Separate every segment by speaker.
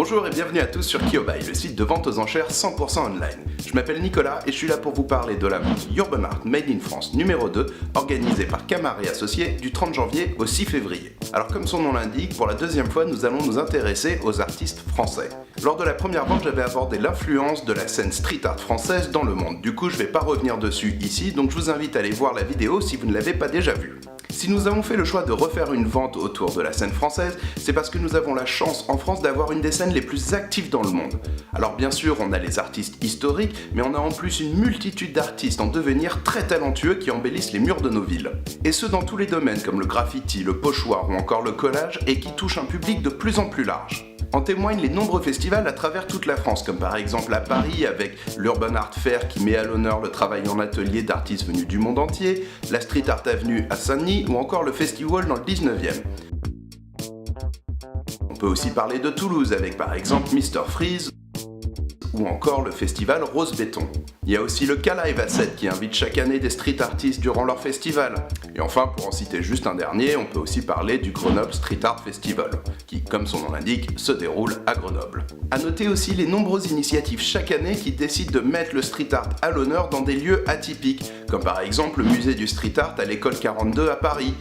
Speaker 1: Bonjour et bienvenue à tous sur Kyobai, le site de vente aux enchères 100% online. Je m'appelle Nicolas et je suis là pour vous parler de la vente Urban Art Made in France numéro 2, organisée par Camar et Associés du 30 janvier au 6 février. Alors comme son nom l'indique, pour la deuxième fois nous allons nous intéresser aux artistes français. Lors de la première vente, j'avais abordé l'influence de la scène street art française dans le monde. Du coup, je vais pas revenir dessus ici, donc je vous invite à aller voir la vidéo si vous ne l'avez pas déjà vue. Si nous avons fait le choix de refaire une vente autour de la scène française, c'est parce que nous avons la chance en France d'avoir une des scènes les plus actives dans le monde. Alors bien sûr, on a les artistes historiques, mais on a en plus une multitude d'artistes en devenir très talentueux qui embellissent les murs de nos villes. Et ce dans tous les domaines comme le graffiti, le pochoir ou encore le collage, et qui touchent un public de plus en plus large. En témoignent les nombreux festivals à travers toute la France, comme par exemple à Paris avec l'Urban Art Fair qui met à l'honneur le travail en atelier d'artistes venus du monde entier, la Street Art Avenue à Saint-Denis ou encore le Festival dans le 19e. On peut aussi parler de Toulouse avec par exemple Mr Freeze ou encore le festival Rose Béton. Il y a aussi le K-Live à 7 qui invite chaque année des street artistes durant leur festival. Et enfin, pour en citer juste un dernier, on peut aussi parler du Grenoble Street Art Festival, qui, comme son nom l'indique, se déroule à Grenoble. A noter aussi les nombreuses initiatives chaque année qui décident de mettre le street art à l'honneur dans des lieux atypiques, comme par exemple le musée du street art à l'école 42 à Paris,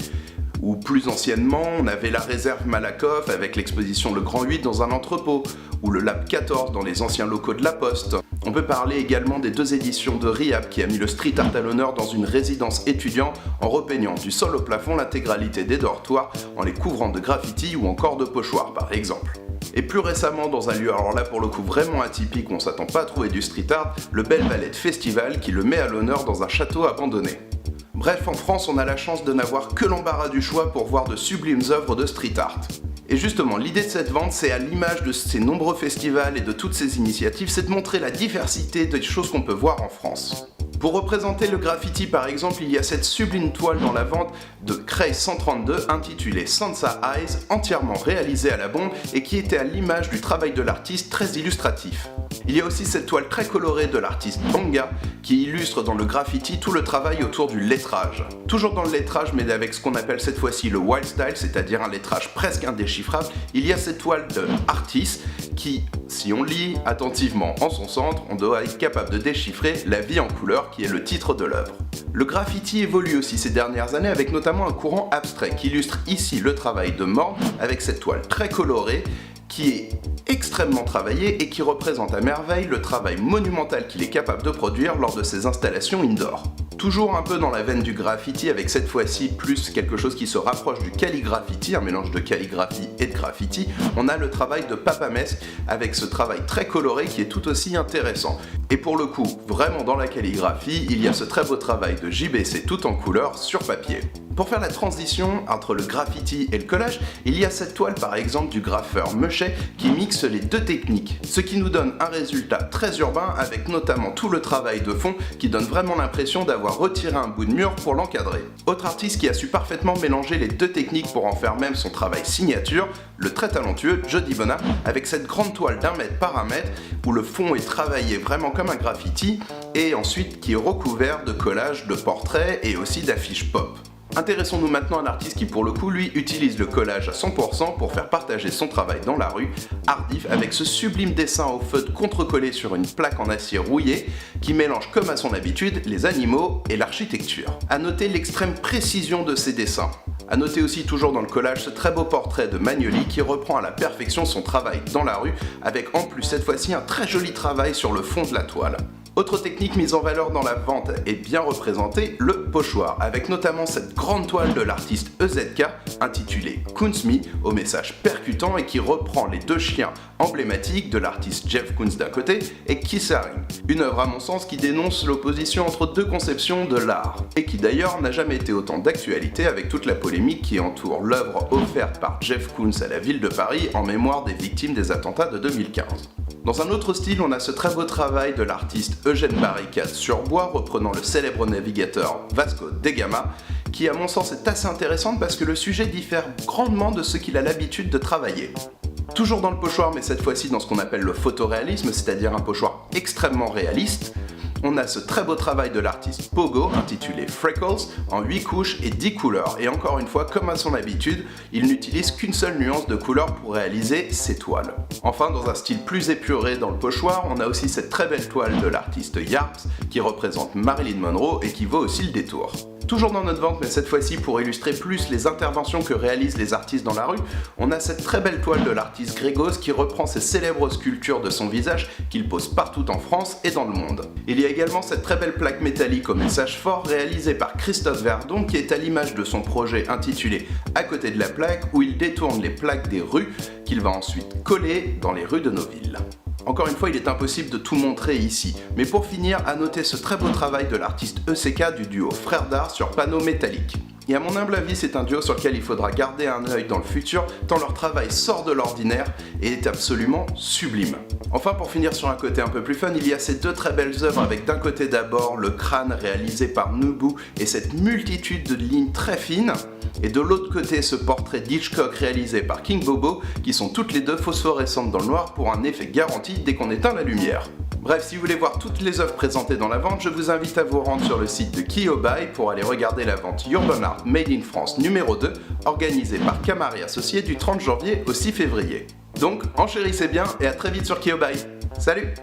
Speaker 1: ou plus anciennement, on avait la réserve Malakoff avec l'exposition Le Grand 8 dans un entrepôt, ou le Lab 14 dans les anciens locaux de la Poste. On peut parler également des 2 éditions de RIAP qui a mis le street art à l'honneur dans une résidence étudiante en repeignant du sol au plafond l'intégralité des dortoirs en les couvrant de graffiti ou encore de pochoirs par exemple. Et plus récemment dans un lieu, alors là pour le coup vraiment atypique où on s'attend pas à trouver du street art, le Belle Valette Festival qui le met à l'honneur dans un château abandonné. Bref, en France, on a la chance de n'avoir que l'embarras du choix pour voir de sublimes œuvres de street art. Et justement, l'idée de cette vente, c'est à l'image de ces nombreux festivals et de toutes ces initiatives, c'est de montrer la diversité des choses qu'on peut voir en France. Pour représenter le graffiti par exemple, il y a cette sublime toile dans la vente de Cray 132 intitulée Sansa Eyes, entièrement réalisée à la bombe et qui était à l'image du travail de l'artiste très illustratif. Il y a aussi cette toile très colorée de l'artiste Banga qui illustre dans le graffiti tout le travail autour du lettrage. Toujours dans le lettrage mais avec ce qu'on appelle cette fois-ci le wild style, c'est-à-dire un lettrage presque indéchiffrable, il y a cette toile de Artis qui, si on lit attentivement en son centre, on doit être capable de déchiffrer La vie en couleur qui est le titre de l'œuvre. Le graffiti évolue aussi ces dernières années avec notamment un courant abstrait qui illustre ici le travail de Morne avec cette toile très colorée qui est extrêmement travaillé et qui représente à merveille le travail monumental qu'il est capable de produire lors de ses installations indoor. Toujours un peu dans la veine du graffiti avec cette fois-ci plus quelque chose qui se rapproche du calligraffiti, un mélange de calligraphie et de graffiti, on a le travail de Papamesque avec ce travail très coloré qui est tout aussi intéressant. Et pour le coup, vraiment dans la calligraphie, il y a ce très beau travail de JBC tout en couleur sur papier. Pour faire la transition entre le graffiti et le collage, il y a cette toile par exemple du graffeur Meuchet qui mixe les 2 techniques, ce qui nous donne un résultat très urbain avec notamment tout le travail de fond qui donne vraiment l'impression d'avoir retiré un bout de mur pour l'encadrer. Autre artiste qui a su parfaitement mélanger les 2 techniques pour en faire même son travail signature, le très talentueux Jody Bona avec cette grande toile d'1 mètre par 1 mètre où le fond est travaillé vraiment comme un graffiti et ensuite qui est recouvert de collages de portraits et aussi d'affiches pop. Intéressons-nous maintenant à un artiste qui pour le coup lui utilise le collage à 100% pour faire partager son travail dans la rue, Ardif avec ce sublime dessin au feutre contrecollé sur une plaque en acier rouillé qui mélange comme à son habitude les animaux et l'architecture. A noter l'extrême précision de ses dessins. A noter aussi toujours dans le collage ce très beau portrait de Magnoli qui reprend à la perfection son travail dans la rue avec en plus cette fois-ci un très joli travail sur le fond de la toile. Autre technique mise en valeur dans la vente et bien représentée, le pochoir, avec notamment cette grande toile de l'artiste EZK intitulée Kunzmi au message percutant et qui reprend les 2 chiens emblématiques de l'artiste Jeff Koons d'un côté et Kissaring. Une œuvre à mon sens qui dénonce l'opposition entre 2 conceptions de l'art et qui d'ailleurs n'a jamais été autant d'actualité avec toute la polémique qui entoure l'œuvre offerte par Jeff Koons à la ville de Paris en mémoire des victimes des attentats de 2015. Dans un autre style, on a ce très beau travail de l'artiste Eugène Barricade sur bois reprenant le célèbre navigateur Vasco da Gama qui à mon sens est assez intéressante parce que le sujet diffère grandement de ce qu'il a l'habitude de travailler. Toujours dans le pochoir mais cette fois-ci dans ce qu'on appelle le photoréalisme, c'est-à-dire un pochoir extrêmement réaliste, on a ce très beau travail de l'artiste Pogo intitulé Freckles en 8 couches et 10 couleurs. Et encore une fois, comme à son habitude, il n'utilise qu'une seule nuance de couleur pour réaliser ses toiles. Enfin, dans un style plus épuré dans le pochoir, on a aussi cette très belle toile de l'artiste Yarps qui représente Marilyn Monroe et qui vaut aussi le détour. Toujours dans notre vente, mais cette fois-ci pour illustrer plus les interventions que réalisent les artistes dans la rue, on a cette très belle toile de l'artiste Grégos qui reprend ces célèbres sculptures de son visage qu'il pose partout en France et dans le monde. Il y a également cette très belle plaque métallique au message fort réalisée par Christophe Verdon qui est à l'image de son projet intitulé À côté de la plaque où il détourne les plaques des rues qu'il va ensuite coller dans les rues de nos villes. Encore une fois, il est impossible de tout montrer ici, mais pour finir, à noter ce très beau travail de l'artiste ECK du duo Frères d'Art sur panneau métallique. Et à mon humble avis, c'est un duo sur lequel il faudra garder un œil dans le futur, tant leur travail sort de l'ordinaire et est absolument sublime. Enfin, pour finir sur un côté un peu plus fun, il y a ces deux très belles œuvres avec d'un côté d'abord le crâne réalisé par Nubu et cette multitude de lignes très fines, et de l'autre côté ce portrait d'Hitchcock réalisé par King Bobo, qui sont toutes les deux phosphorescentes dans le noir pour un effet garanti dès qu'on éteint la lumière. Bref, si vous voulez voir toutes les œuvres présentées dans la vente, je vous invite à vous rendre sur le site de Kyobai pour aller regarder la vente Urban Art Made in France numéro 2, organisée par Camari Associés du 30 janvier au 6 février. Donc, enchérissez bien et à très vite sur Kyobai. Salut!